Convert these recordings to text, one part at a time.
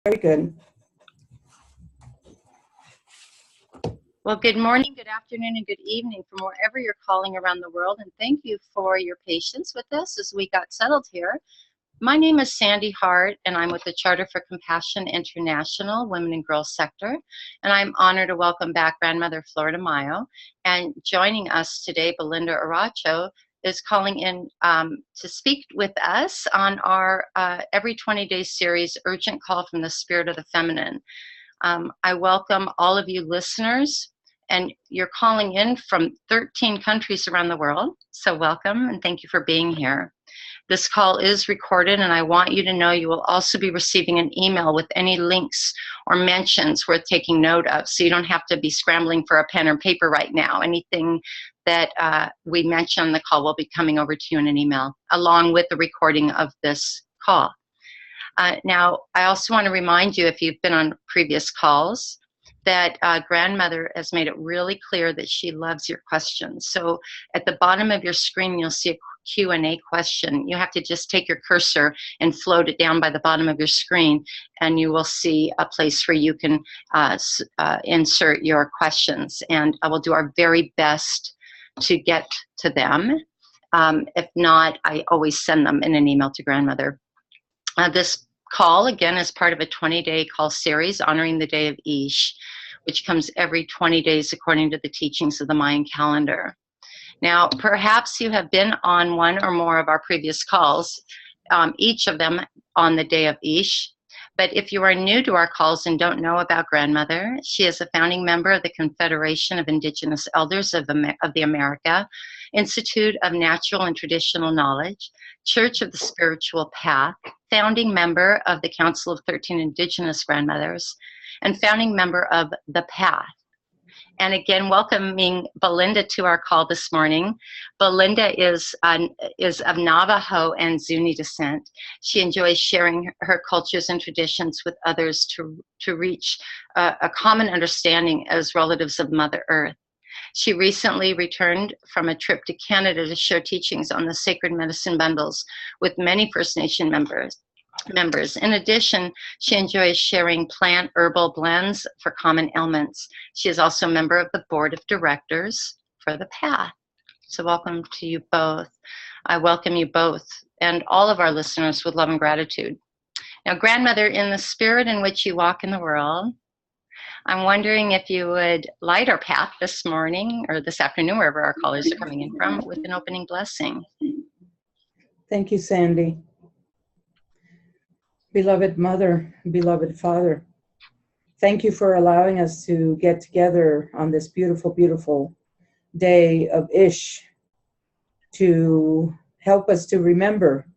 Very good. Well, good morning, good afternoon, and good evening from wherever you're calling around the world. And thank you for your patience with us as we got settled here. My name is Sandy Hart, and I'm with the Charter for Compassion International Women and Girls Sector. And I'm honored to welcome back Grandmother Flordemayo. And joining us today, Belinda Aracho is calling in to speak with us on our every 20-day series, Urgent Call from the Spirit of the Feminine. I welcome all of you listeners, and you're calling in from 13 countries around the world. So welcome, and thank you for being here. This call is recorded, and I want you to know you will also be receiving an email with any links or mentions worth taking note of, so you don't have to be scrambling for a pen or paper right now. Anything that we mention on the call will be coming over to you in an email, along with the recording of this call. Now, I also want to remind you, if you've been on previous calls, that Grandmother has made it really clear that she loves your questions. So at the bottom of your screen, you'll see a Q&A question. You have to just take your cursor and float it down by the bottom of your screen, and you will see a place where you can insert your questions. And I will do our very best to get to them. If not, I always send them in an email to Grandmother. This call, again, is part of a 20-day call series honoring the day of Ish, which comes every 20 days according to the teachings of the Mayan calendar. Now, perhaps you have been on one or more of our previous calls, each of them on the day of Ish. But if you are new to our calls and don't know about Grandmother, she is a founding member of the Confederation of Indigenous Elders of the America, Institute of Natural and Traditional Knowledge, Church of the Spiritual Path, founding member of the Council of 13 Indigenous Grandmothers, and founding member of The Path. And again, welcoming Belinda to our call this morning. Belinda is of Navajo and Zuni descent. She enjoys sharing her cultures and traditions with others to reach a common understanding as relatives of Mother Earth. She recently returned from a trip to Canada to share teachings on the sacred medicine bundles with many First Nation members. In addition, she enjoys sharing plant herbal blends for common ailments. She is also a member of the board of directors for The Path. So welcome to you both. I welcome you both and all of our listeners with love and gratitude. Now, Grandmother, in the spirit in which you walk in the world, I'm wondering if you would light our path this morning or this afternoon, wherever our callers are coming in from, with an opening blessing. Thank you, Sandy. Beloved Mother, beloved Father, thank you for allowing us to get together on this beautiful, beautiful day of Ish to help us to remember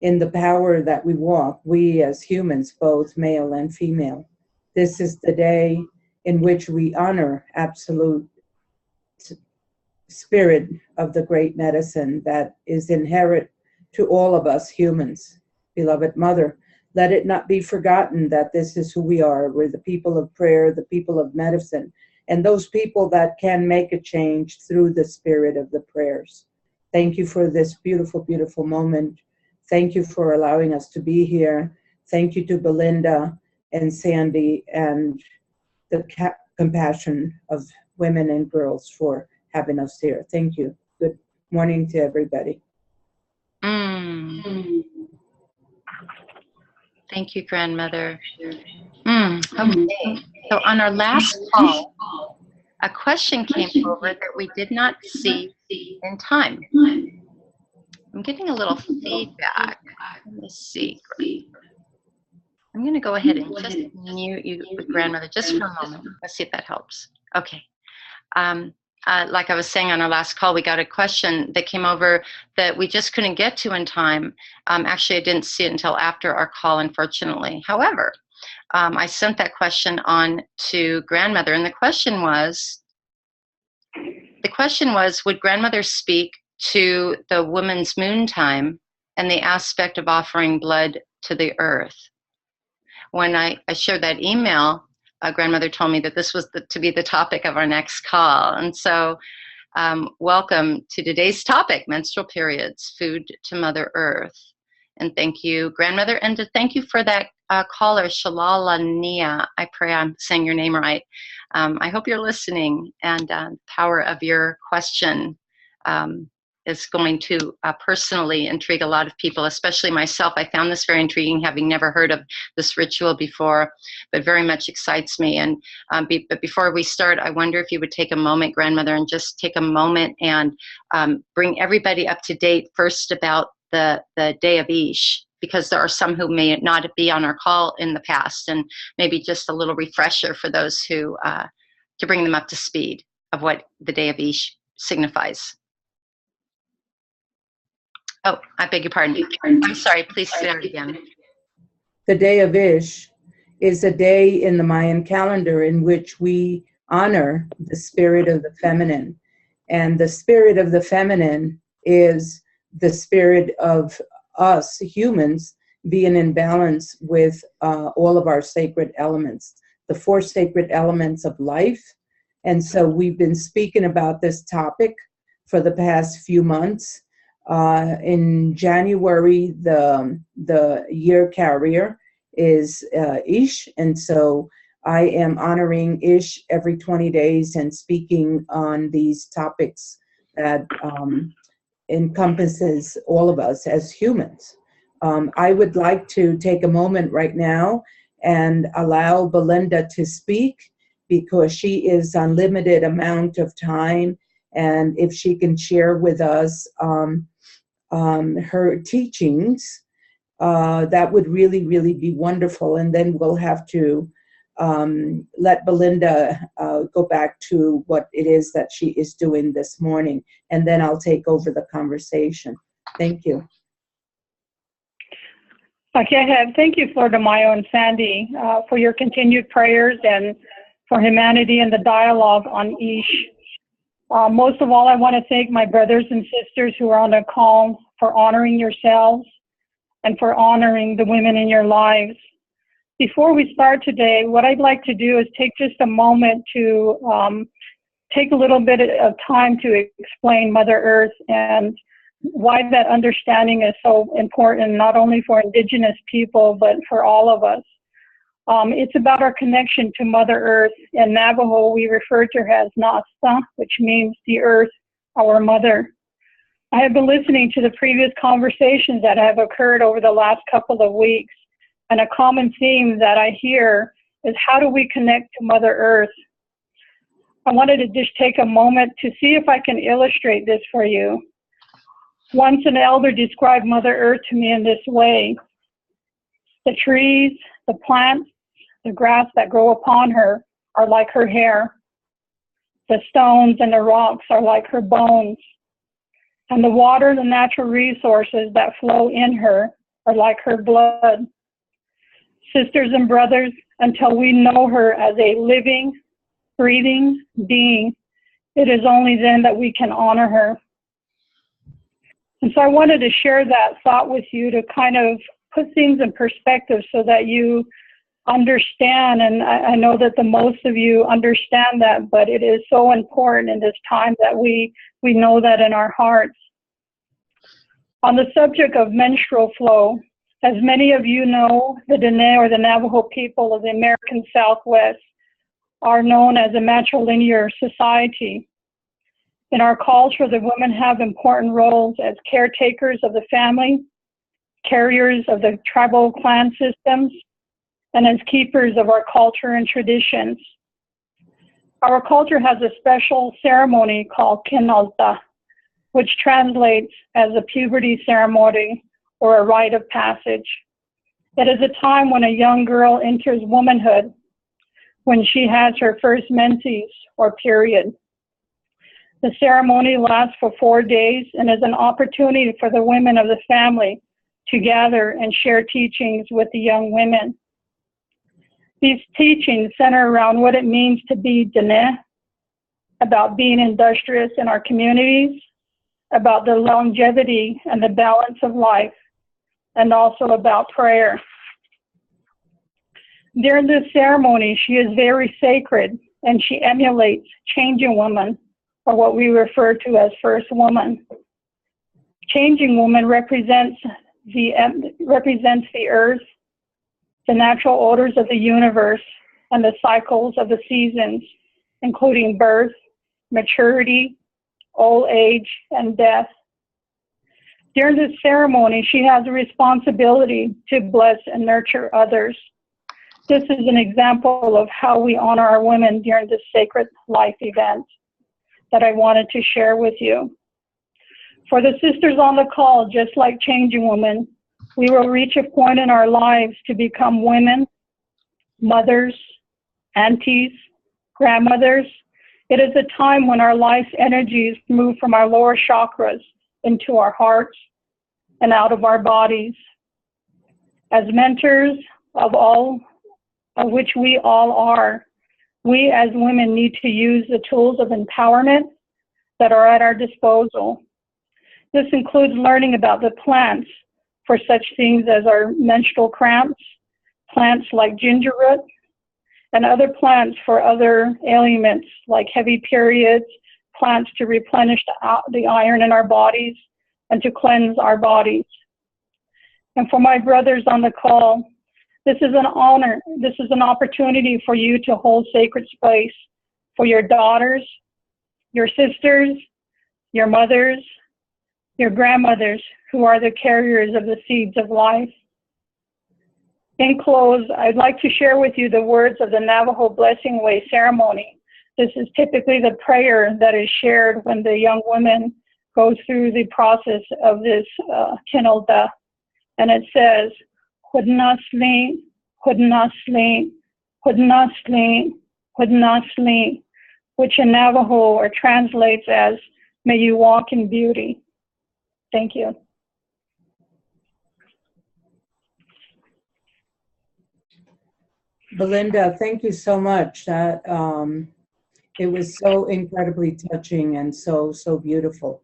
in the power that we walk, we as humans, both male and female. This is the day in which we honor absolute spirit of the great medicine that is inherent to all of us humans. Beloved Mother, let it not be forgotten that this is who we are. We're the people of prayer, the people of medicine, and those people that can make a change through the spirit of the prayers. Thank you for this beautiful, beautiful moment. Thank you for allowing us to be here. Thank you to Belinda and Sandy and the compassion of women and girls for having us here. Thank you. Good morning to everybody. Thank you, Grandmother. Okay, so on our last call, a question came over that we did not see in time. I'm getting a little feedback. Let me see. I'm going to go ahead and just mute you, Grandmother, just for a moment. Let's see if that helps. Okay. Like I was saying on our last call, we got a question that came over that we just couldn't get to in time. Actually, I didn't see it until after our call, unfortunately. However, I sent that question on to Grandmother, and the question was, would Grandmother speak to the woman's moon time and the aspect of offering blood to the earth? When I shared that email, Grandmother told me that this was to be the topic of our next call. And so welcome to today's topic, menstrual periods, food to Mother Earth. And thank you, Grandmother, and thank you for that caller, Shalala Nia. I pray I'm saying your name right. I hope you're listening, and the power of your question is going to personally intrigue a lot of people, especially myself. I found this very intriguing, having never heard of this ritual before, but very much excites me. And but before we start, I wonder if you would take a moment, Grandmother, and just take a moment and bring everybody up to date first about the Day of Ish, because there are some who may not be on our call in the past, and maybe just a little refresher for those who, to bring them up to speed of what the Day of Ish signifies. Oh, I beg your pardon. I'm sorry, please say that again. The Day of Ish is a day in the Mayan calendar in which we honor the spirit of the feminine. And the spirit of the feminine is the spirit of us humans being in balance with all of our sacred elements, the 4 sacred elements of life. And so we've been speaking about this topic for the past few months. In January, the year carrier is Ish, and so I am honoring Ish every 20 days and speaking on these topics that encompasses all of us as humans. I would like to take a moment right now and allow Belinda to speak, because she is on limited amount of time, and if she can share with us her teachings, that would really, really be wonderful. And then we'll have to let Belinda go back to what it is that she is doing this morning, and then I'll take over the conversation. Thank you. Okay, thank you, Flordemayo and Sandy, for your continued prayers and for humanity and the dialogue on Ish. Most of all, I want to thank my brothers and sisters who are on the call for honoring yourselves and for honoring the women in your lives. Before we start today, what I'd like to do is take just a moment to take a little bit of time to explain Mother Earth and why that understanding is so important, not only for Indigenous people, but for all of us. It's about our connection to Mother Earth. In Navajo, we refer to her as Nasta, which means the earth, our mother. I have been listening to the previous conversations that have occurred over the last couple of weeks, and a common theme that I hear is, how do we connect to Mother Earth? I wanted to just take a moment to see if I can illustrate this for you. Once an elder described Mother Earth to me in this way: the trees, the plants, the grass that grow upon her are like her hair. The stones and the rocks are like her bones. And the water, the natural resources that flow in her are like her blood. Sisters and brothers, until we know her as a living, breathing being, it is only then that we can honor her. And so I wanted to share that thought with you to kind of put things in perspective so that you understand, and I know that the most of you understand that, but it is so important in this time that we know that in our hearts. On the subject of menstrual flow, as many of you know, the Dene, or the Navajo people of the American Southwest, are known as a matrilinear society. In our culture, the women have important roles as caretakers of the family, carriers of the tribal clan systems, and as keepers of our culture and traditions. Our culture has a special ceremony called Kinalta, which translates as a puberty ceremony or a rite of passage. It is a time when a young girl enters womanhood, when she has her first menses or period. The ceremony lasts for 4 days and is an opportunity for the women of the family to gather and share teachings with the young women. These teachings center around what it means to be Dene, about being industrious in our communities, about the longevity and the balance of life, and also about prayer. During this ceremony, she is very sacred, and she emulates Changing Woman, or what we refer to as First Woman. Changing Woman represents the earth, the natural orders of the universe, and the cycles of the seasons, including birth, maturity, old age, and death. During this ceremony, she has a responsibility to bless and nurture others. This is an example of how we honor our women during this sacred life event that I wanted to share with you. For the sisters on the call, just like Changing Woman, we will reach a point in our lives to become women, mothers, aunties, grandmothers. It is a time when our life's energies move from our lower chakras into our hearts and out of our bodies. As mentors of which we all are, we as women need to use the tools of empowerment that are at our disposal. This includes learning about the plants for such things as our menstrual cramps, plants like ginger root, and other plants for other ailments like heavy periods, plants to replenish the iron in our bodies and to cleanse our bodies. And for my brothers on the call, this is an honor. This is an opportunity for you to hold sacred space for your daughters, your sisters, your mothers, your grandmothers, who are the carriers of the seeds of life. In close, I'd like to share with you the words of the Navajo Blessing Way ceremony. This is typically the prayer that is shared when the young woman goes through the process of this kinolda. And it says, Hudnasli, Hudnasli, Hudnasli, Hudnasli, which in Navajo or translates as, may you walk in beauty. Thank you. Belinda, thank you so much. That it was so incredibly touching and so beautiful.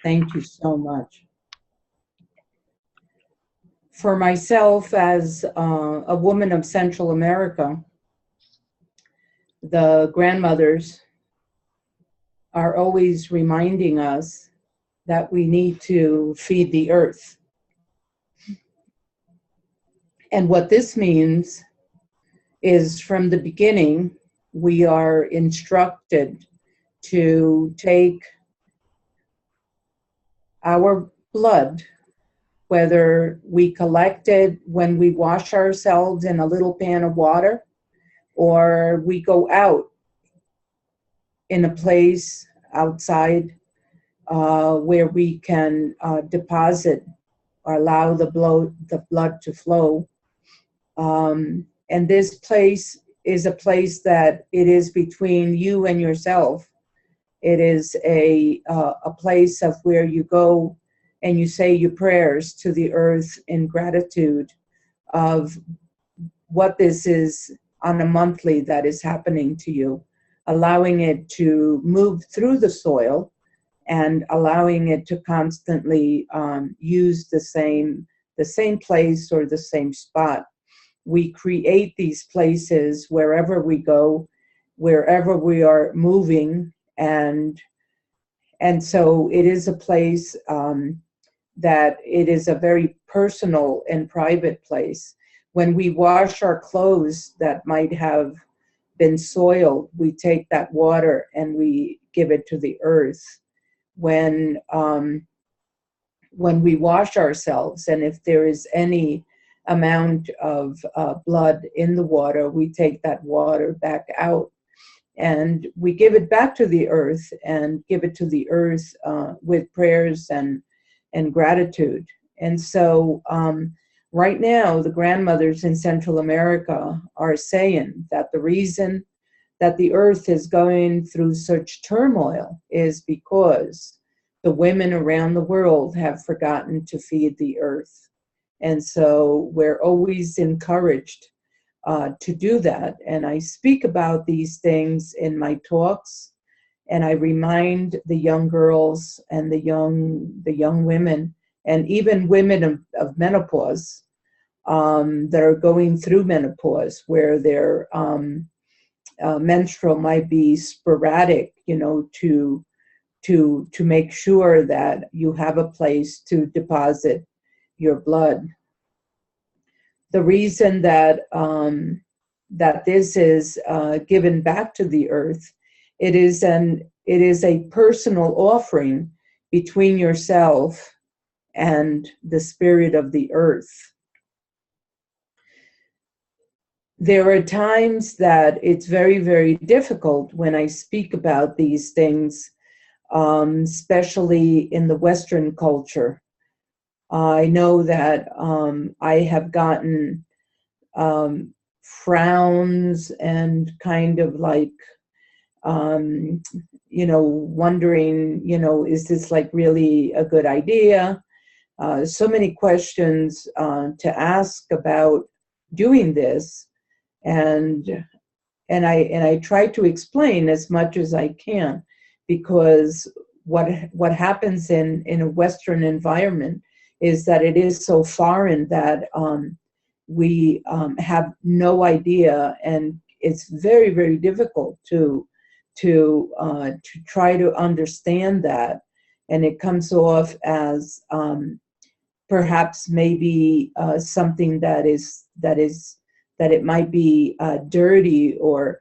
Thank you so much. For myself, as a woman of Central America, the grandmothers are always reminding us that we need to feed the earth. And what this means is, from the beginning, we are instructed to take our blood, whether we collect it when we wash ourselves in a little pan of water, or we go out in a place outside where we can deposit or allow the blood to flow. And this place is a place that it is between you and yourself. It is a place of where you go and you say your prayers to the earth in gratitude of what this is on a monthly that is happening to you, allowing it to move through the soil and allowing it to constantly use the same place or the same spot. We create these places wherever we go, wherever we are moving, and so it is a place that it is a very personal and private place. When we wash our clothes that might have been soiled, we take that water and we give it to the earth. When we wash ourselves, and if there is any amount of blood in the water, we take that water back out and we give it back to the earth, and give it to the earth with prayers and gratitude. And so right now, the grandmothers in Central America are saying that the reason that the earth is going through such turmoil is because the women around the world have forgotten to feed the earth. And so we're always encouraged to do that. And I speak about these things in my talks, and I remind the young girls and the young women, and even women of menopause that are going through menopause, where their menstrual might be sporadic, to make sure that you have a place to deposit your blood. the reason that that this is given back to the earth, it is a personal offering between yourself and the spirit of the earth. There are times that it's very, very difficult when I speak about these things, especially in the Western culture. I know that I have gotten frowns and kind of like, wondering, is this like really a good idea? So many questions to ask about doing this, and I try to explain as much as I can, because what happens in a Western environment is that it is so foreign that we have no idea, and it's very, very difficult to try to understand that, and it comes off as perhaps maybe something that it might be dirty, or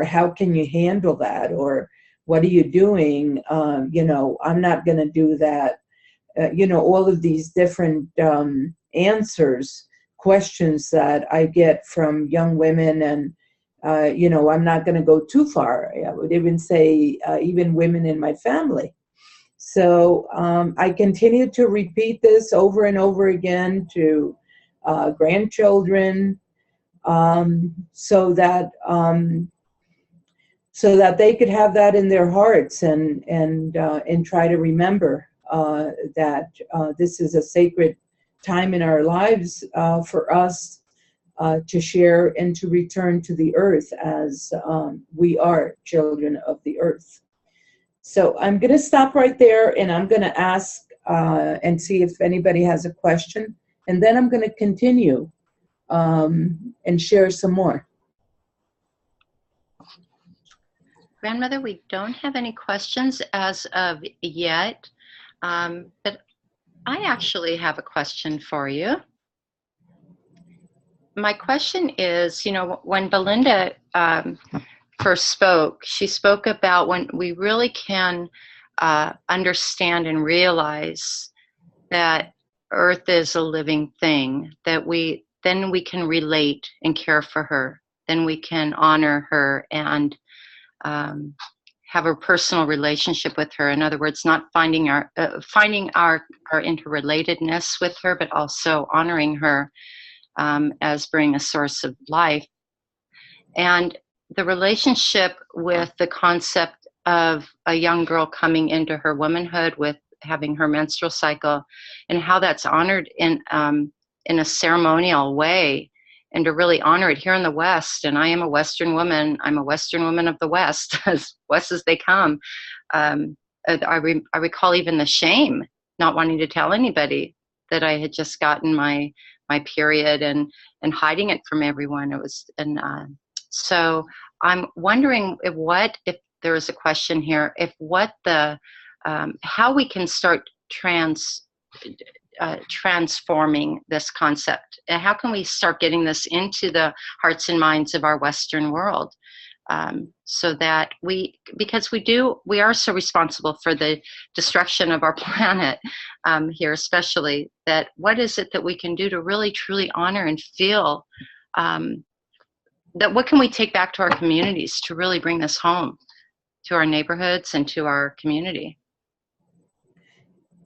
how can you handle that, or what are you doing? I'm not going to do that. All of these different questions that I get from young women, and I'm not going to go too far. I would even say even women in my family. So I continue to repeat this over and over again to grandchildren, so that they could have that in their hearts, and try to remember that this is a sacred time in our lives for us to share and to return to the earth, as we are children of the earth. So I'm going to stop right there, and I'm going to ask and see if anybody has a question, and then I'm going to continue and share some more. Grandmother, we don't have any questions as of yet, but I actually have a question for you. My question is, when Belinda first spoke, she spoke about when we really can understand and realize that Earth is a living thing, that then we can relate and care for her, then we can honor her and have a personal relationship with her. In other words, not finding our interrelatedness with her, but also honoring her as being a source of life. And the relationship with the concept of a young girl coming into her womanhood with having her menstrual cycle, and how that's honored in a ceremonial way, and to really honor it here in the West. And I am a Western woman. I'm a Western woman of the West, as West as they come. I recall even the shame, not wanting to tell anybody that I had just gotten my period, and hiding it from everyone. It was, so I'm wondering if there is a question here, how we can start transforming this concept, and how can we start getting this into the hearts and minds of our Western world, so that because we are so responsible for the destruction of our planet here, especially, that what is it that we can do to really truly honor and feel that what can we take back to our communities to really bring this home to our neighborhoods and to our community?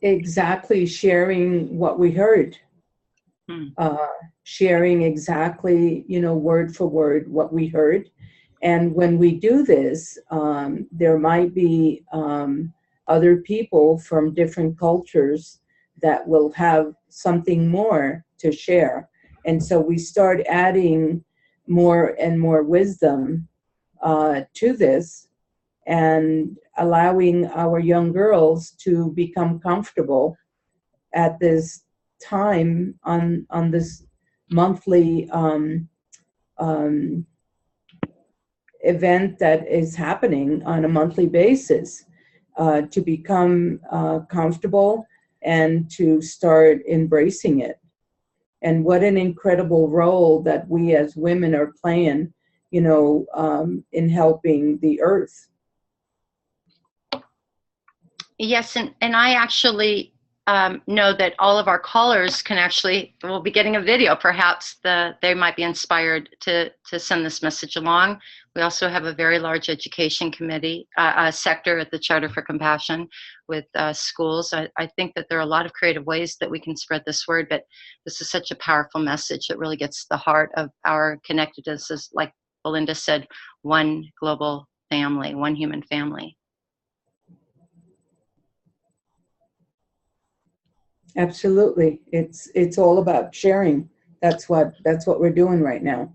Exactly, sharing what we heard, sharing exactly, word for word what we heard. And when we do this, there might be other people from different cultures that will have something more to share. And so we start adding more and more wisdom to this, and allowing our young girls to become comfortable at this time on this monthly event that is happening on a monthly basis, to become comfortable and to start embracing it. And what an incredible role that we as women are playing, in helping the earth. Yes, and I actually know that all of our callers will be getting a video. Perhaps they might be inspired to send this message along. We also have a very large education committee sector at the Charter for Compassion with schools. I think that there are a lot of creative ways that we can spread this word, but this is such a powerful message that really gets to the heart of our connectedness, as like Belinda said, one global family, one human family. Absolutely. It's all about sharing. That's what we're doing right now.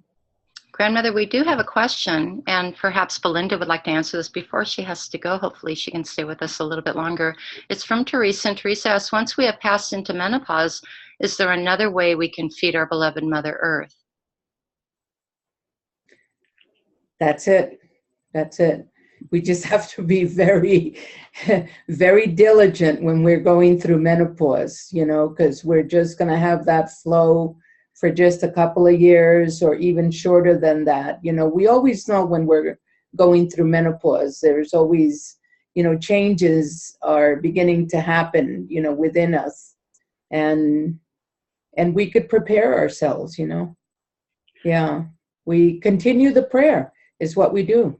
Grandmother, we do have a question, and perhaps Belinda would like to answer this before she has to go. Hopefully she can stay with us a little bit longer. It's from Teresa, and Teresa asks, once we have passed into menopause, is there another way we can feed our beloved Mother Earth? That's it. That's it. We just have to be very, very diligent when we're going through menopause, because we're just going to have that flow for just a couple of years or even shorter than that. We always know when we're going through menopause, there's always, changes are beginning to happen, within us. And we could prepare ourselves, Yeah. We continue the prayer is what we do,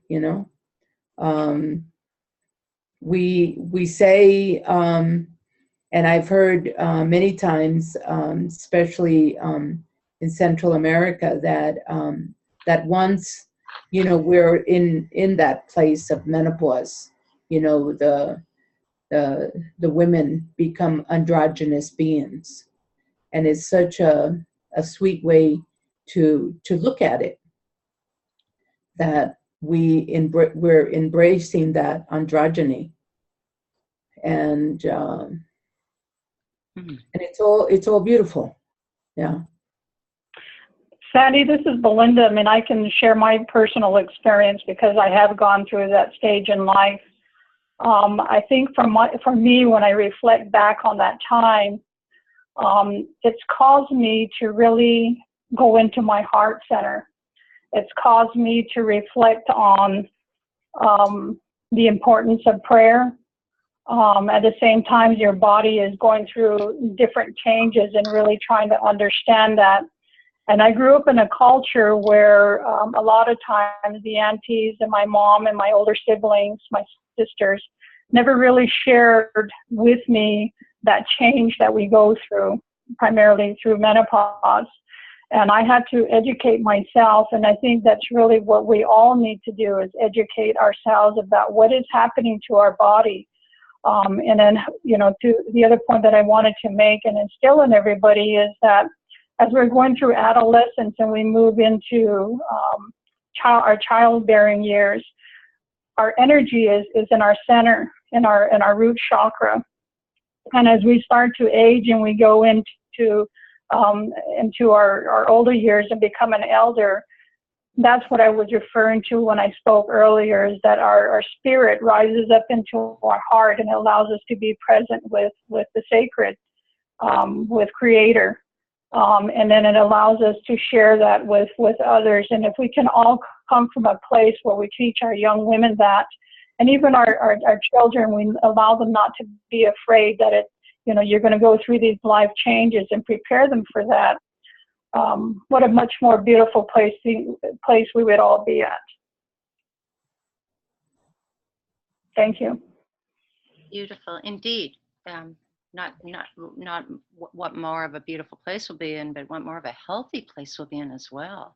We say, and I've heard many times, especially in Central America, that once we're in that place of menopause, the women become androgynous beings, and it's such a sweet way to look at it, that we're embracing that androgyny, and it's all beautiful. Yeah. Sandy, this is Belinda. I mean, I can share my personal experience because I have gone through that stage in life. I think for me, when I reflect back on that time, it's caused me to really go into my heart center. It's caused me to reflect on the importance of prayer. At the same time, your body is going through different changes and really trying to understand that. And I grew up in a culture where a lot of times the aunties and my mom and my older siblings, my sisters, never really shared with me that change that we go through, primarily through menopause. And I had to educate myself, and I think that's really what we all need to do, is educate ourselves about what is happening to our body. And then, to the other point that I wanted to make and instill in everybody is that as we're going through adolescence and we move into our childbearing years, our energy is in our center, in our root chakra. And as we start to age and we go into our older years and become an elder, that's what I was referring to when I spoke earlier, is that our spirit rises up into our heart and allows us to be present with the sacred, with Creator. And then it allows us to share that with others. And if we can all come from a place where we teach our young women that, and even our children, we allow them not to be afraid that you're going to go through these life changes, and prepare them for that. What a much more beautiful place we would all be at. Thank you. Beautiful indeed. Not what more of a beautiful place we'll be in, but what more of a healthy place we'll be in as well.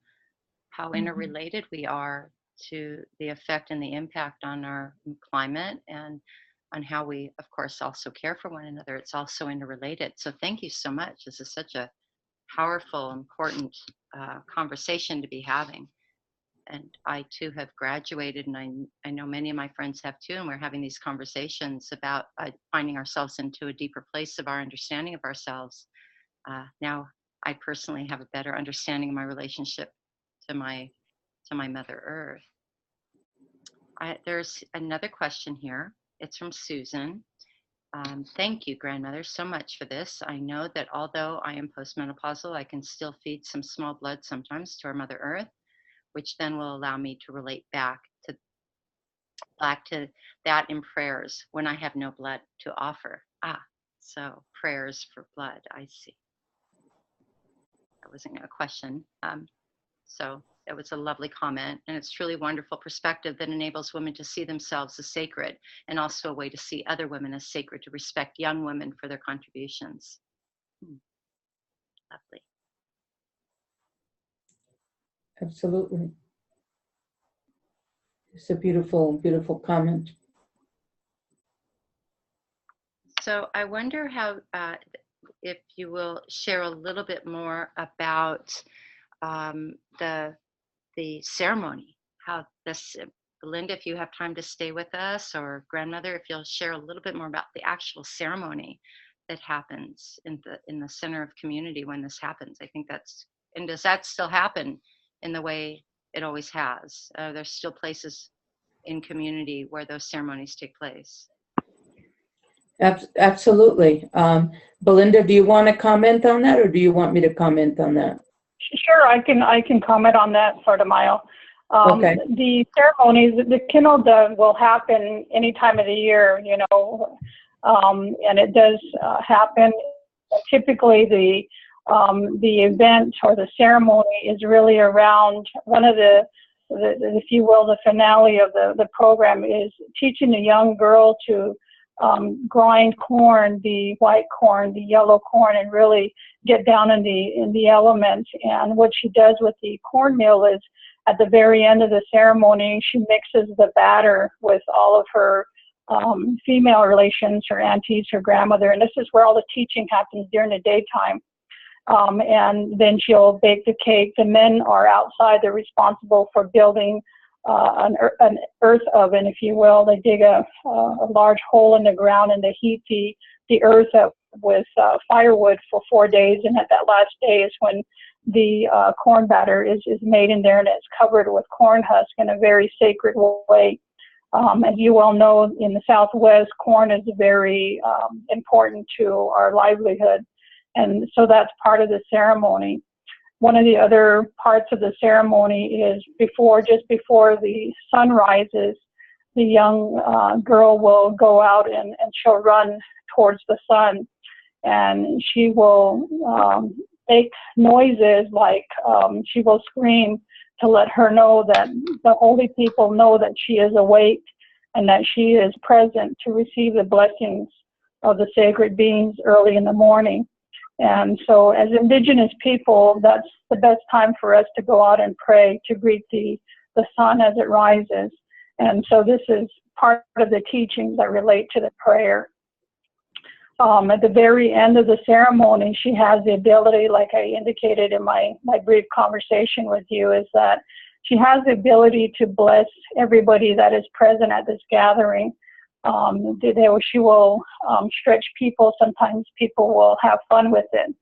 How interrelated we are to the effect and the impact on our climate, and on how we, of course, also care for one another. It's also interrelated. So thank you so much. This is such a powerful, important conversation to be having. And I too have graduated, and I know many of my friends have too, and we're having these conversations about finding ourselves into a deeper place of our understanding of ourselves. Now I personally have a better understanding of my relationship to my Mother Earth. There's another question here. It's from Susan. Thank you, grandmother, so much for this. I know that although I am postmenopausal, I can still feed some small blood sometimes to our Mother Earth, which then will allow me to relate back to that in prayers when I have no blood to offer. So prayers for blood. I see. That wasn't a question. So that was a lovely comment, and it's truly wonderful perspective that enables women to see themselves as sacred, and also a way to see other women as sacred, to respect young women for their contributions. Lovely. Absolutely. It's a beautiful, beautiful comment. So I wonder how, if you will share a little bit more about the ceremony, how this, Belinda, if you have time to stay with us, or grandmother, if you'll share a little bit more about the actual ceremony that happens in the center of community when this happens. I think that's, and does that still happen in the way it always has? There's still places in community where those ceremonies take place. Absolutely. Belinda, do you want to comment on that, or do you want me to comment on that? Sure, I can comment on that, Flordemayo. Okay. The ceremonies, the Kinode will happen any time of the year, you know, and it does happen. Typically, the event or the ceremony is really around one of the if you will, the finale of the program is teaching the young girl to grind corn, the white corn, the yellow corn, and really get down in the elements. And what she does with the cornmeal is, at the very end of the ceremony, she mixes the batter with all of her female relations, her aunties, her grandmother, and this is where all the teaching happens during the daytime. And then she'll bake the cake. The men are outside. They're responsible for building an earth oven, if you will. They dig a large hole in the ground, and they heat the earth up with firewood for 4 days. And at that last day is when the corn batter is made in there, and it's covered with corn husk in a very sacred way. As you well know, in the Southwest, corn is very important to our livelihood. And so that's part of the ceremony. One of the other parts of the ceremony is just before the sun rises, the young girl will go out and she'll run towards the sun, and she will make noises like she will scream to let her know that the holy people know that she is awake and that she is present to receive the blessings of the sacred beings early in the morning. And so as Indigenous people, that's the best time for us to go out and pray, to greet the sun as it rises. And so this is part of the teachings that relate to the prayer. At the very end of the ceremony, she has the ability, like I indicated in my brief conversation with you, is that she has the ability to bless everybody that is present at this gathering. She will stretch people. Sometimes people will have fun with it.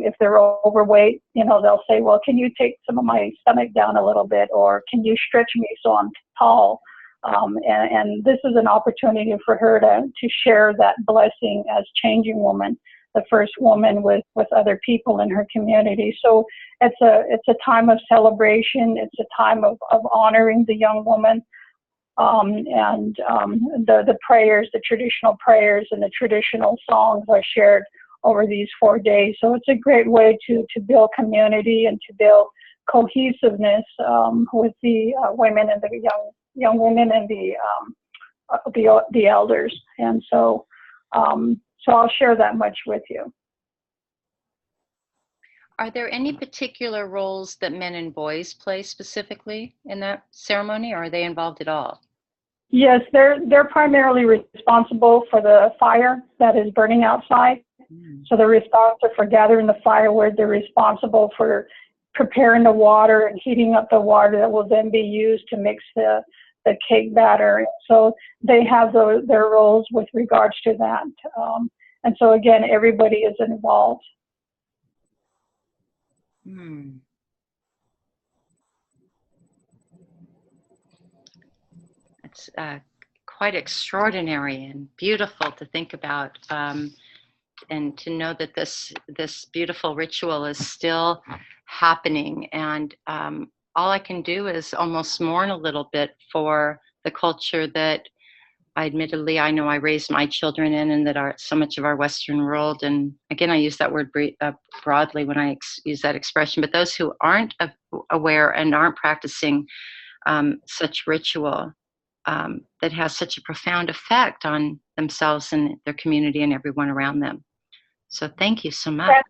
If they're overweight, you know, they'll say, well, can you take some of my stomach down a little bit, or can you stretch me so I'm tall? And this is an opportunity for her to share that blessing as changing woman, the first woman with other people in her community. So it's a time of celebration. It's a time of honoring the young woman. The prayers, the traditional prayers and the traditional songs are shared over these 4 days. So it's a great way to build community and to build cohesiveness with the women and the young women and the elders. And so I'll share that much with you. Are there any particular roles that men and boys play specifically in that ceremony, or are they involved at all? Yes, they're primarily responsible for the fire that is burning outside. So they're responsible for gathering the firewood. They're responsible for preparing the water and heating up the water that will then be used to mix the cake batter. So they have their roles with regards to that. And so again, everybody is involved. It's quite extraordinary and beautiful to think about, and to know that this beautiful ritual is still happening. And all I can do is almost mourn a little bit for the culture that I know I raised my children in, and that so much of our Western world, and again, I use that word broadly when I use that expression, but those who aren't aware and aren't practicing such ritual, that has such a profound effect on themselves and their community and everyone around them. So thank you so much.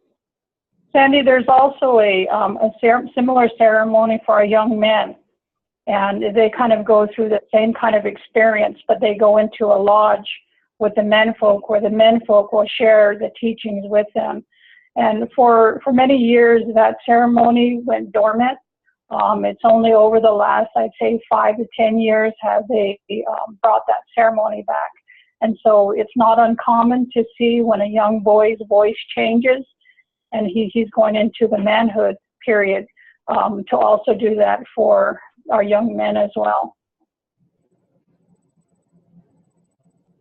Sandy, there's also a similar ceremony for our young men. And they kind of go through the same kind of experience, but they go into a lodge with the menfolk, where the menfolk will share the teachings with them. And for many years, that ceremony went dormant. It's only over the last, I'd say, 5 to 10 years have they brought that ceremony back. And so it's not uncommon to see when a young boy's voice changes and he's going into the manhood period, to also do that for our young men as well.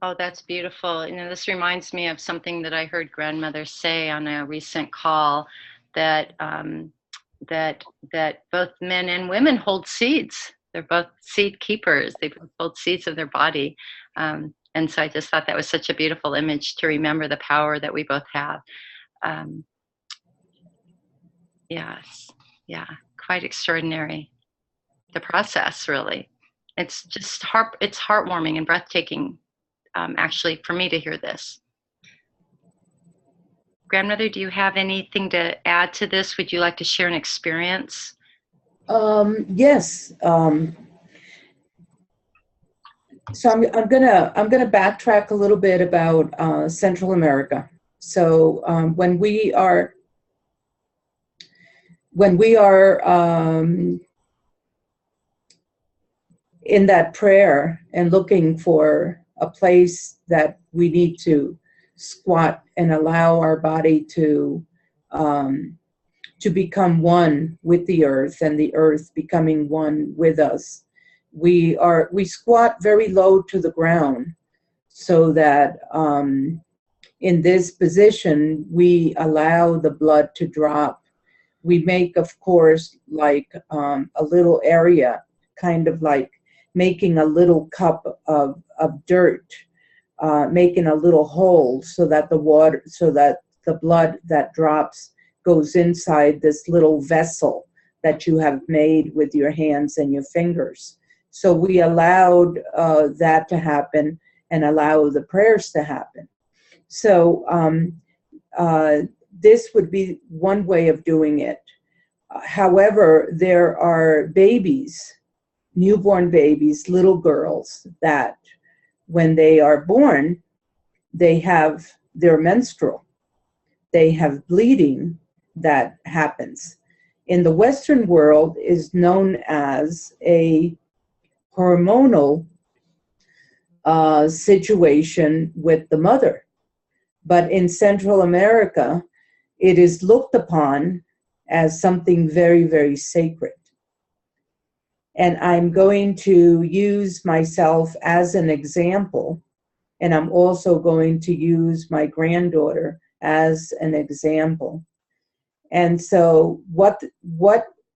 Oh, that's beautiful. You know, this reminds me of something that I heard grandmother say on a recent call, that that both men and women hold seeds. They're both seed keepers. They both hold seeds of their body. And so I just thought that was such a beautiful image to remember the power that we both have. Yes, yeah, quite extraordinary. The process, really. It's just it's heartwarming and breathtaking, actually, for me to hear this. Grandmother, do you have anything to add to this? Would you like to share an experience? Yes. So I'm gonna backtrack a little bit about Central America. So when we are in that prayer and looking for a place that we need to squat and allow our body to become one with the earth, and the earth becoming one with us, we squat very low to the ground, so that in this position we allow the blood to drop. We make, of course, like a little area, kind of like making a little cup of dirt, making a little hole so that the blood that drops goes inside this little vessel that you have made with your hands and your fingers. So we allowed that to happen and allow the prayers to happen. So this would be one way of doing it. However, there are babies, newborn babies, little girls, that when they are born, they have their menstrual. They have bleeding that happens. In the Western world is known as a hormonal situation with the mother. But in Central America, it is looked upon as something very, very sacred. And I'm going to use myself as an example, and I'm also going to use my granddaughter as an example. And so what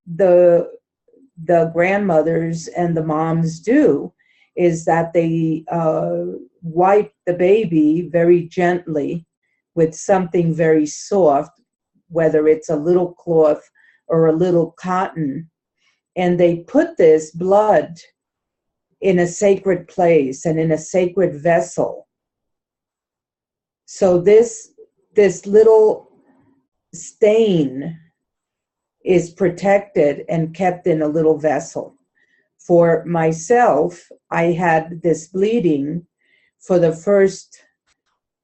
the grandmothers and the moms do is that they wipe the baby very gently with something very soft, whether it's a little cloth or a little cotton, and they put this blood in a sacred place and in a sacred vessel. So this little stain is protected and kept in a little vessel. For myself, I had this bleeding for the first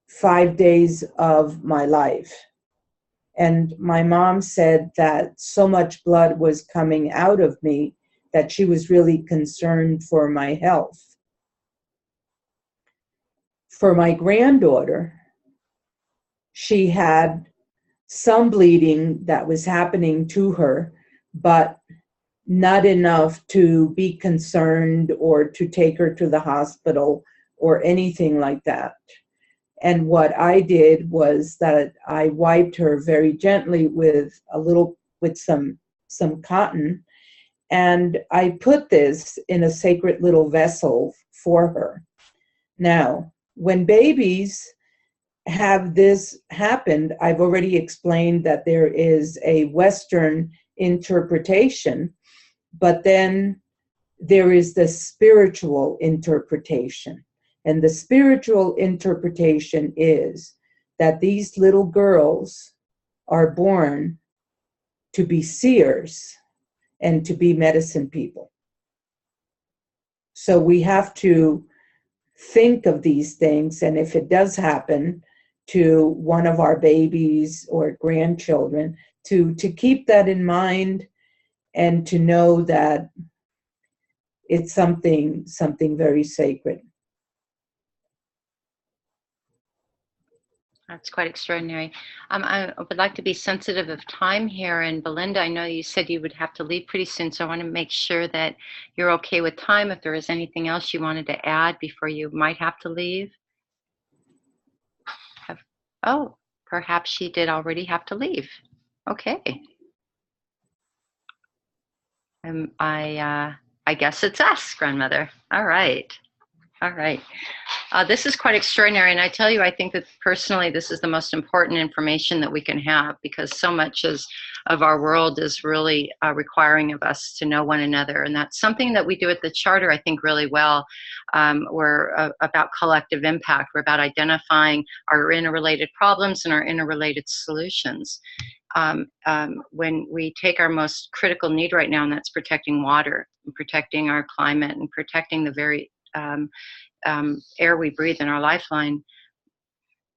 5 days of my life. And my mom said that so much blood was coming out of me that she was really concerned for my health. For my granddaughter, she had some bleeding that was happening to her, but not enough to be concerned or to take her to the hospital or anything like that. And what I did was that I wiped her very gently with some cotton, and I put this in a sacred little vessel for her. Now, when babies have this happened, I've already explained that there is a Western interpretation, but then there is the spiritual interpretation. And the spiritual interpretation is that these little girls are born to be seers and to be medicine people. So we have to think of these things, and if it does happen to one of our babies or grandchildren, to keep that in mind and to know that it's something very sacred. That's quite extraordinary. I would like to be sensitive of time here. And Belinda, I know you said you would have to leave pretty soon, so I want to make sure that you're okay with time. If there is anything else you wanted to add before you might have to leave. Oh, perhaps she did already have to leave. Okay. I guess it's us, Grandmother. All right. All right. This is quite extraordinary, and I tell you, I think that personally this is the most important information that we can have, because so much of our world is really requiring of us to know one another, and that's something that we do at the Charter, I think, really well. We're about collective impact. We're about identifying our interrelated problems and our interrelated solutions. When we take our most critical need right now, and that's protecting water, and protecting our climate, and protecting the very air we breathe in our lifeline,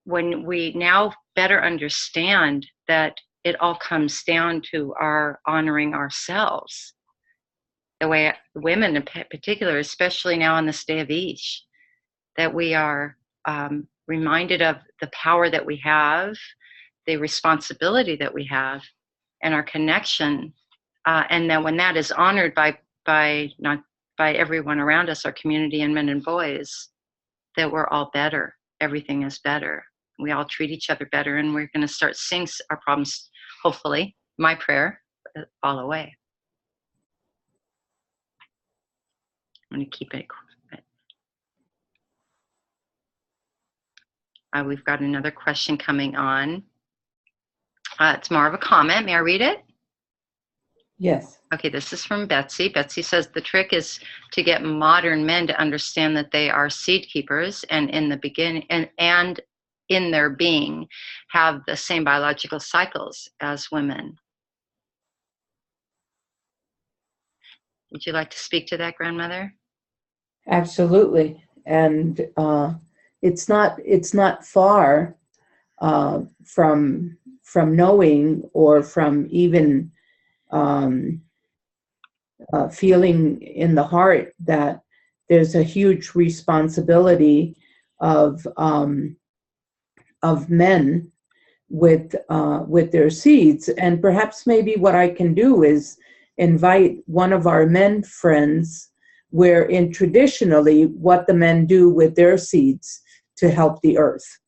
when we now better understand that it all comes down to our honoring ourselves, the way women in particular, especially now on this day of Ish, that we are reminded of the power that we have, the responsibility that we have, and our connection, and then when that is honored by everyone around us, our community and men and boys, that we're all better. Everything is better. We all treat each other better, and we're going to start seeing our problems, hopefully, my prayer, fall away. I'm going to keep it. We've got another question coming on. It's more of a comment. May I read it? Yes. Okay, this is from Betsy. Betsy says the trick is to get modern men to understand that they are seed keepers, and in the beginning and in their being have the same biological cycles as women. Would you like to speak to that, Grandmother? Absolutely. And it's not far from knowing, or from even feeling in the heart that there's a huge responsibility of men with their seeds. And perhaps maybe what I can do is invite one of our men friends, wherein traditionally what the men do with their seeds to help the earth.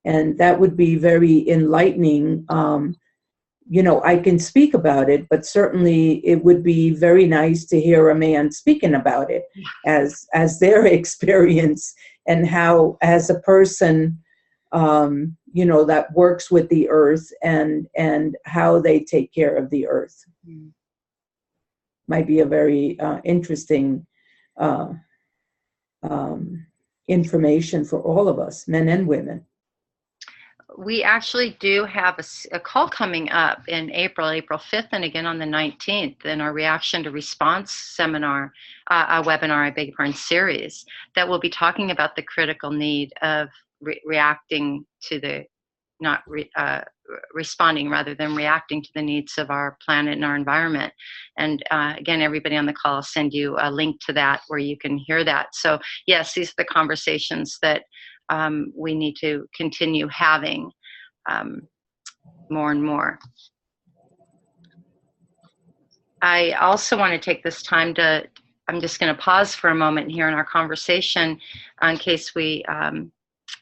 And that would be very enlightening. I can speak about it, but certainly it would be very nice to hear a man speaking about it as their experience, and how, as a person, that works with the earth, and how they take care of the earth. Mm. Might be a very interesting information for all of us, men and women. We actually do have a call coming up in April 5th, and again on the 19th, in our reaction to response seminar, a webinar, I beg your pardon, series, that will be talking about the critical need of reacting to the, responding rather than reacting to the needs of our planet and our environment. And again, everybody on the call, I'll send you a link to that where you can hear that. So yes, these are the conversations that we need to continue having more and more. I also want to take this time to I'm just going to pause for a moment here in our conversation in case we, I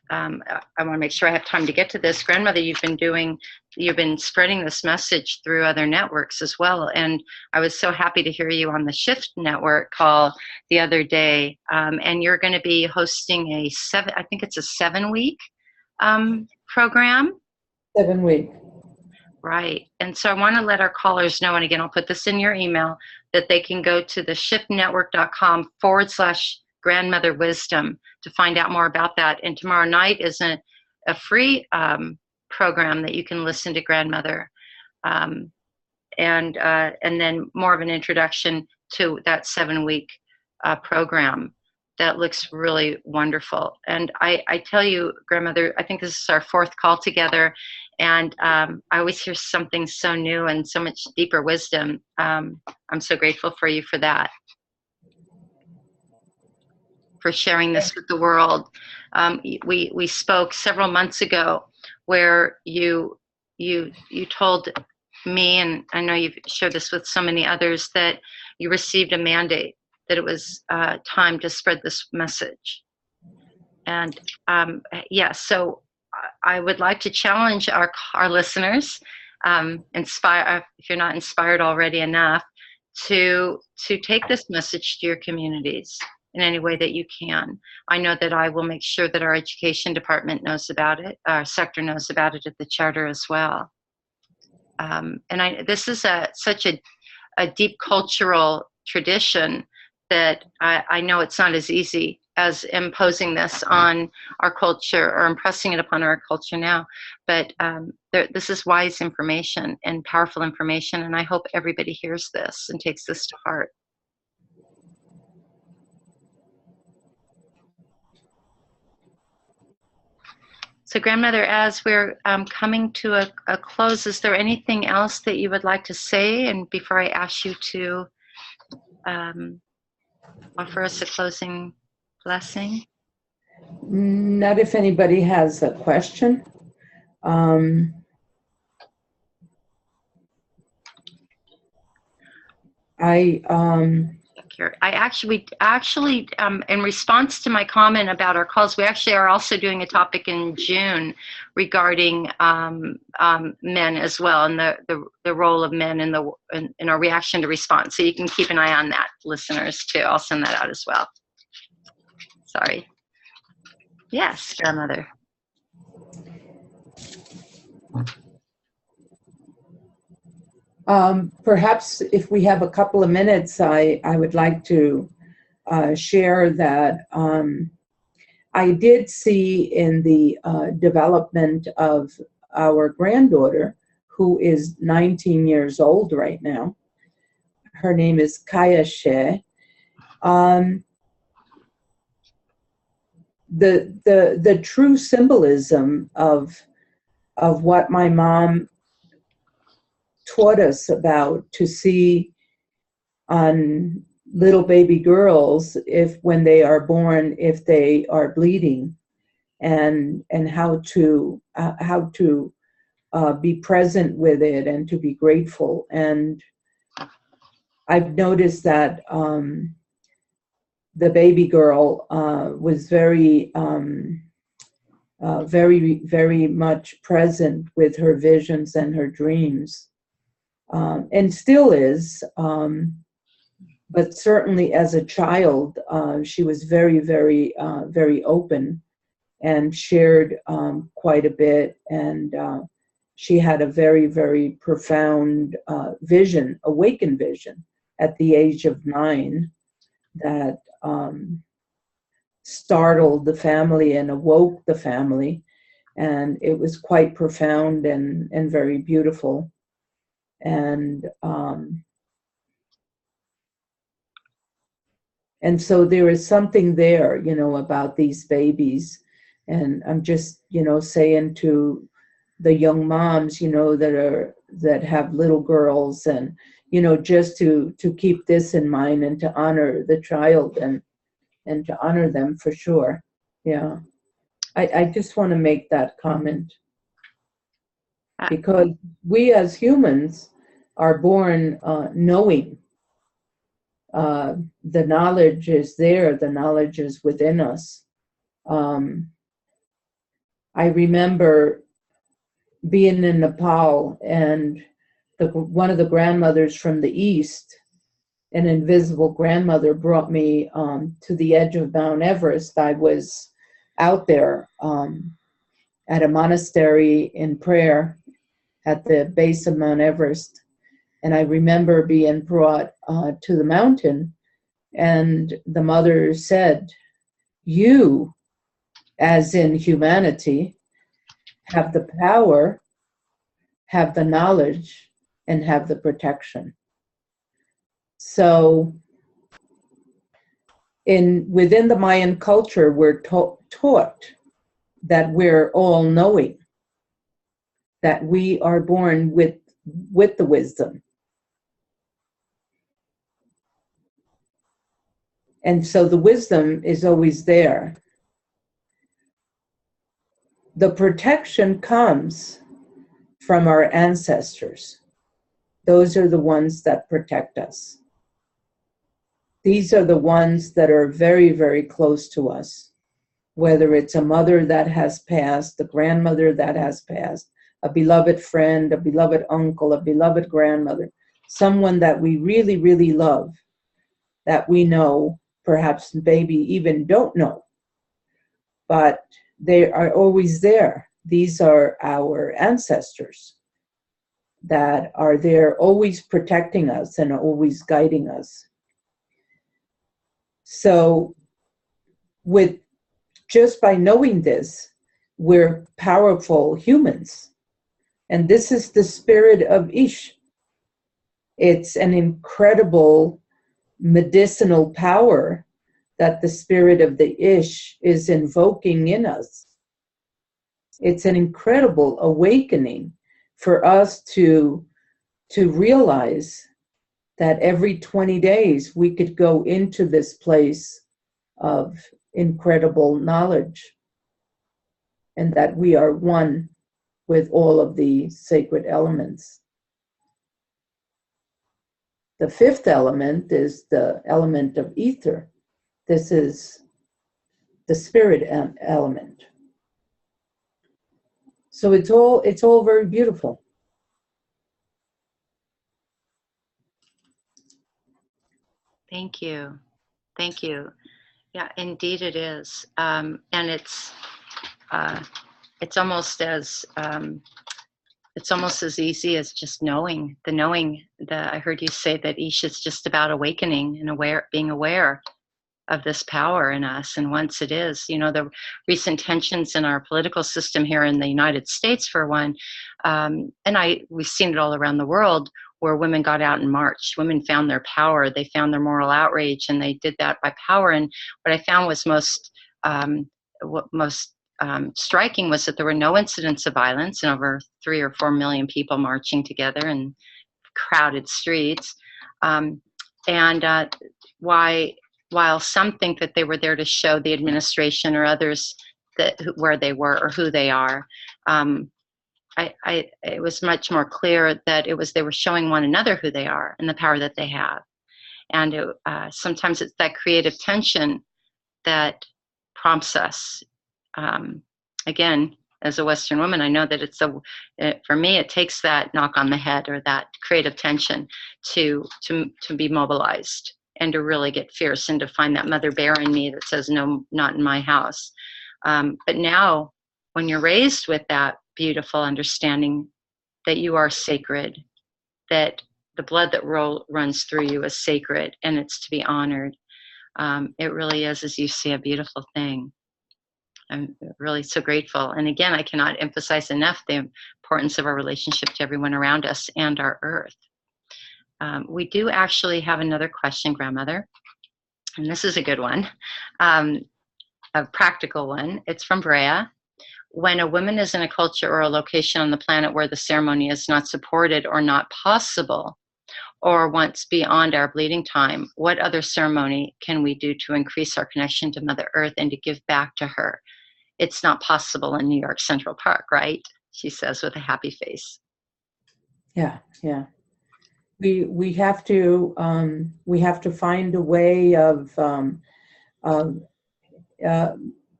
want to make sure I have time to get to this. Grandmother, you've been spreading this message through other networks as well. And I was so happy to hear you on the Shift Network call the other day. And you're going to be hosting I think it's a 7-week program. 7 week. Right. And so I want to let our callers know, and again, I'll put this in your email, that they can go to the shiftnetwork.com/grandmother wisdom to find out more about that. And tomorrow night is a free program that you can listen to Grandmother. And then more of an introduction to that 7-week program that looks really wonderful. And I tell you, Grandmother, I think this is our 4th call together. And I always hear something so new and so much deeper wisdom. I'm so grateful for you for that, for sharing this with the world. We spoke several months ago where you told me, and I know you've shared this with so many others, that you received a mandate, that it was time to spread this message. And so I would like to challenge our listeners, inspire, if you're not inspired already enough, to take this message to your communities in any way that you can. I know that I will make sure that our education department knows about it, our sector knows about it at the charter as well. This is such a deep cultural tradition that I know it's not as easy as imposing this on our culture or impressing it upon our culture now. But this is wise information and powerful information, and I hope everybody hears this and takes this to heart. So Grandmother, as we're coming to a close, is there anything else that you would like to say? And before I ask you to offer us a closing blessing? Not if anybody has a question. I actually, in response to my comment about our calls, we actually are also doing a topic in June regarding men as well, and the role of men in our reaction to response. So you can keep an eye on that, listeners, too. I'll send that out as well. Sorry. Yes, Grandmother. Perhaps if we have a couple of minutes, I would like to share that I did see in the development of our granddaughter, who is 19 years old right now. Her name is Kaya Sheh. The true symbolism of what my mom taught us about, to see on little baby girls, when they are born, if they are bleeding, and how to be present with it and to be grateful. And I've noticed that the baby girl was very much present with her visions and her dreams. And still is, but certainly as a child, she was very, very, very open and shared quite a bit. And she had a very, very profound vision, awakened vision, at the age of 9 that startled the family and awoke the family. And it was quite profound and very beautiful. And so there is something there, about these babies. And I'm just, saying to the young moms, that have little girls, and, just to keep this in mind and to honor the child and to honor them for sure. Yeah. I just want to make that comment. Because we as humans are born knowing. The knowledge is there. The knowledge is within us. I remember being in Nepal, and one of the grandmothers from the East, an invisible grandmother, brought me to the edge of Mount Everest. I was out there at a monastery in prayer at the base of Mount Everest. And I remember being brought to the mountain, and the mother said, "You, as in humanity, have the power, have the knowledge, and have the protection." So within the Mayan culture, we're taught that we're all knowing, that we are born with the wisdom. And so the wisdom is always there. The protection comes from our ancestors. Those are the ones that protect us. These are the ones that are very, very close to us, whether it's a mother that has passed, a grandmother that has passed, a beloved friend, a beloved uncle, a beloved grandmother, someone that we really, really love, that we know, perhaps maybe even don't know, but they are always there. These are our ancestors that are there, always protecting us and always guiding us. So just by knowing this, we're powerful humans. And this is the spirit of Ish. It's an incredible medicinal power that the spirit of the Ish is invoking in us. It's an incredible awakening for us to realize that every 20 days we could go into this place of incredible knowledge, and that we are one with all of the sacred elements. The fifth element is the element of ether. This is the spirit element. So it's all very beautiful. Thank you. Thank you. Yeah, indeed it is. And it's almost as easy as just knowing. I heard you say that Ish is just about awakening and being aware of this power in us. And once it is, the recent tensions in our political system here in the United States, for one, and we've seen it all around the world, where women got out and marched. Women found their power. They found their moral outrage, and they did that by power. And what I found was most striking was that there were no incidents of violence, and over 3 or 4 million people marching together in crowded streets. While some think that they were there to show the administration or others where they were or who they are, it was much more clear that they were showing one another who they are and the power that they have. And sometimes it's that creative tension that prompts us. Again, as a Western woman, I know that for me, it takes that knock on the head or that creative tension to be mobilized and to really get fierce and to find that mother bear in me that says, no, not in my house. But now, when you're raised with that beautiful understanding that you are sacred, that the blood that runs through you is sacred and it's to be honored, it really is, as you see, a beautiful thing. I'm really so grateful. And again, I cannot emphasize enough the importance of our relationship to everyone around us and our earth. We do actually have another question, Grandmother, and this is a good one, a practical one. It's from Brea. When a woman is in a culture or a location on the planet where the ceremony is not supported or not possible, or once beyond our bleeding time, what other ceremony can we do to increase our connection to Mother Earth and to give back to her? It's not possible in New York Central Park, right? She says with a happy face. Yeah, yeah. we have to find a way of uh,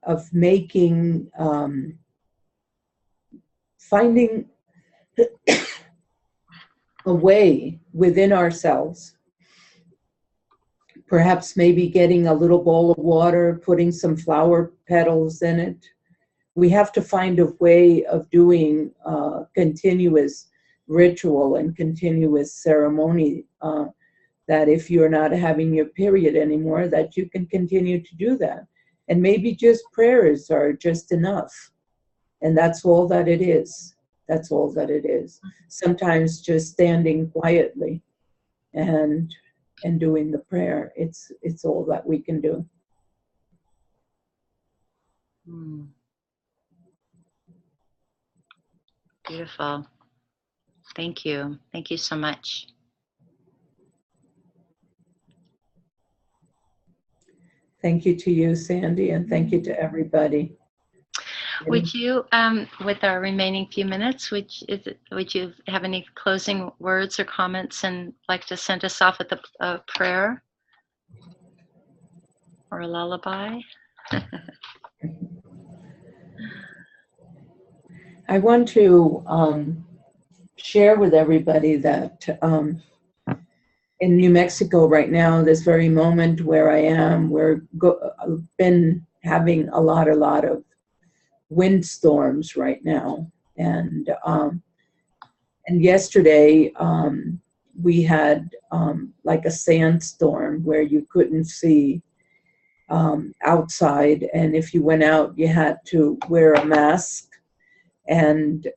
of making finding a way within ourselves, perhaps maybe getting a little bowl of water, putting some flower petals in it. We have to find a way of doing continuous ritual and continuous ceremony, that if you're not having your period anymore, that you can continue to do that. And maybe just prayers are just enough. And that's all that it is. That's all that it is. Sometimes just standing quietly and doing the prayer, it's all that we can do. Beautiful. Thank you. Thank you so much. Thank you to you, Sandy, and thank you to everybody. Would you, with our remaining few minutes, would you have any closing words or comments and like to send us off with a prayer or a lullaby? I want to share with everybody that in New Mexico right now, this very moment where I am, I've been having a lot of windstorms right now, and yesterday we had like a sandstorm where you couldn't see outside, and if you went out, you had to wear a mask, and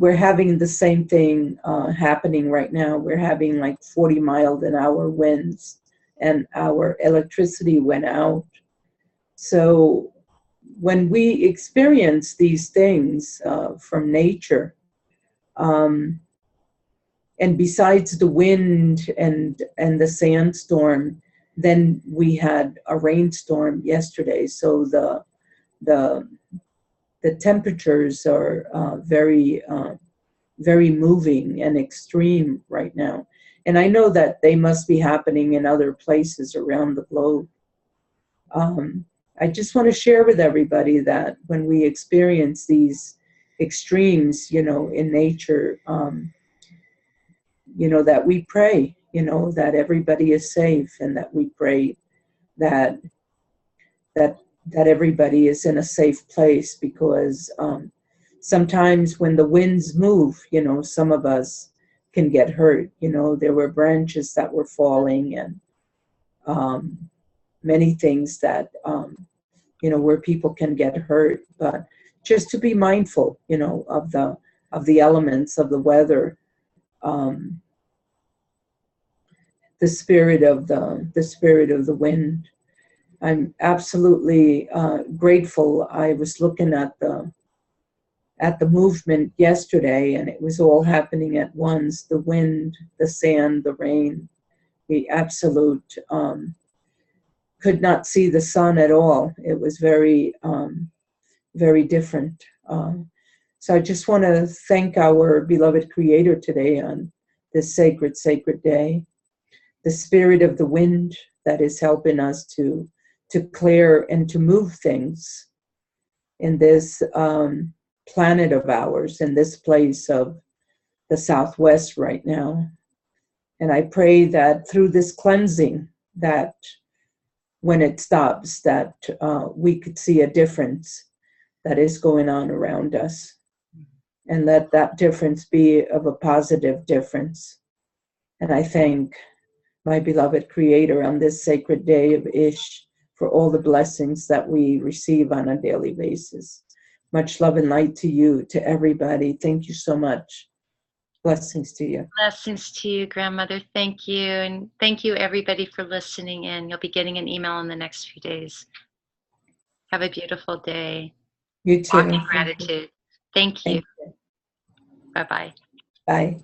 we're having the same thing happening right now. We're having like 40-mile-an-hour winds, and our electricity went out. So when we experience these things from nature, and besides the wind and the sandstorm, then we had a rainstorm yesterday. So the temperatures are very moving and extreme right now. And I know that they must be happening in other places around the globe. I just want to share with everybody that when we experience these extremes, in nature, that we pray, that everybody is safe, and that we pray that everybody is in a safe place, because sometimes when the winds move, some of us can get hurt. There were branches that were falling, and many things that, where people can get hurt. But just to be mindful, of the elements of the weather, the spirit of the wind. I'm absolutely grateful. I was looking at the movement yesterday, and it was all happening at once. The wind, the sand, the rain, the absolute, could not see the sun at all. It was very, very different. So I just want to thank our beloved Creator today on this sacred day. The spirit of the wind that is helping us to clear and to move things in this planet of ours, in this place of the Southwest right now. And I pray that through this cleansing, that when it stops, that we could see a difference that is going on around us, and let that difference be of a positive difference. And I thank my beloved Creator on this sacred day of Ish for all the blessings that we receive on a daily basis. Much love and light to you, to everybody. Thank you so much. Blessings to you. Blessings to you, Grandmother. Thank you. And thank you, everybody, for listening in. You'll be getting an email in the next few days. Have a beautiful day. You too. Walk in gratitude. Thank you. Thank you. Bye-bye. Bye.